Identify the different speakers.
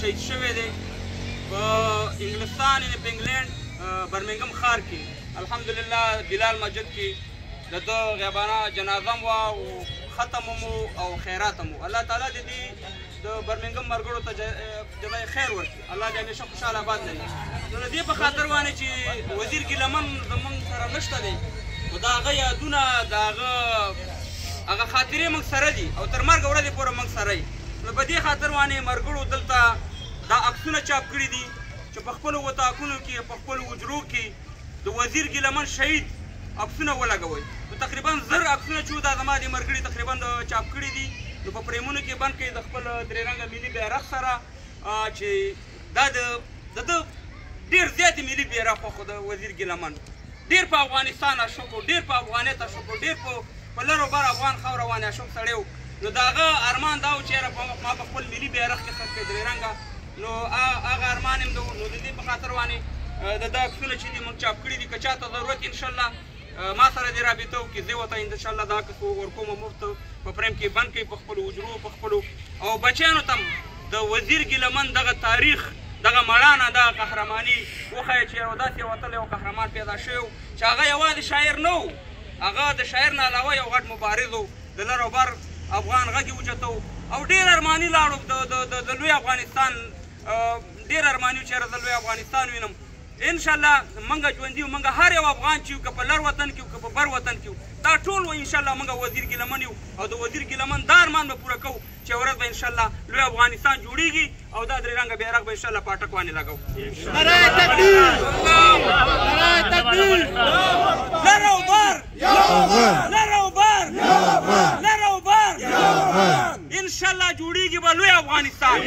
Speaker 1: شهید شوی دی په انګلستان یعنې په انګلینډ برمنګم ښار کې الحمدلله بلال مسجد کې د ده غیبانه جنازه م وه او ختم مو او خیرات مو الله تعالی د دې د برمنګم مرګړو ته جزای خیر ورکړي الله دې همیشه خوشحاله آباد لري نو د دې په خاطر باندې چې وزیر ګیلمن زموږ سره نشته دی خو د هغه یادونه د هغه خاطرې موږ سره دي او تر مرګه ورځې پورې موږ سره یي نو په دې خاطر باندې مرګړو دلته دا عکسونه چاپ کړي دي چې په خپلو وطاقونو کې په خپلو حجرو کې د وزیر ګیلمن شهید عکسونه ولګوئ نو تقریبا 1000 عکسونه چې دا زما د مرګړي تقریبا چاپ کړي دي نو په پریمونو کې بند کړي د خپل درې رنګه ملي بیرغ سره چې دا د ډېر زیاتې ملي بیرغ خو د وزیر ګیلمن ډېر په افغانستان عاشق و ډېر په افغانیت عاشق و ډېر په لر او بر افغان خاوره باندې عاشق سړی و نو د هغه ارمان دا و چې یاره ما په خپل ملي بیرغ کې خښ کړي درې رنګه نو هغه ارمان هم نو د دې په خاطر باندې د دا عکسونه چې دي موږ چاپ کړي دي که چاته ضرورت انشاءالله ما سره دې رابطه وکړي زه ورته انشاءالله دا عکس ورکوم مفت په فریم کې بند کړي په خپلو حجرو په خپلو او بچیانو ته د وزیر ګیلمن دغه تاریخ دغه مړانه دغه قهرماني وښیه چې یو داسې وتلی یو قهرمان پیدا شوی و چې هغه یوازې شاعر نه و هغه د شاعر نه علاوه یو غټ مبارز و د لر او بر افغان غږ یې اوچته و او ډېر ارماني لاړو د لوی افغانستان ډېر ارماني و چې یاره زه لوی افغانستان وینم انشاءالله منګه ژوندي یو منګه هر یو افغان چې یو که په لر وطن کې یو که په بر وطن کې یو دا ټول و انشاءالله منګه وزیر ګیلمن یو او د وزیر ګیلمن دا ارمان به پوره کوو چې ورځ به انشاءالله لوی افغانستان جوړیږي او دا درې رنګه بیرغ به انشاءالله پاټک باندې لګوو نعره تکبیر نعره تکبیر لر او بر لر او بر لر او بر انشاءالله جوړیږي به لوی افغانستان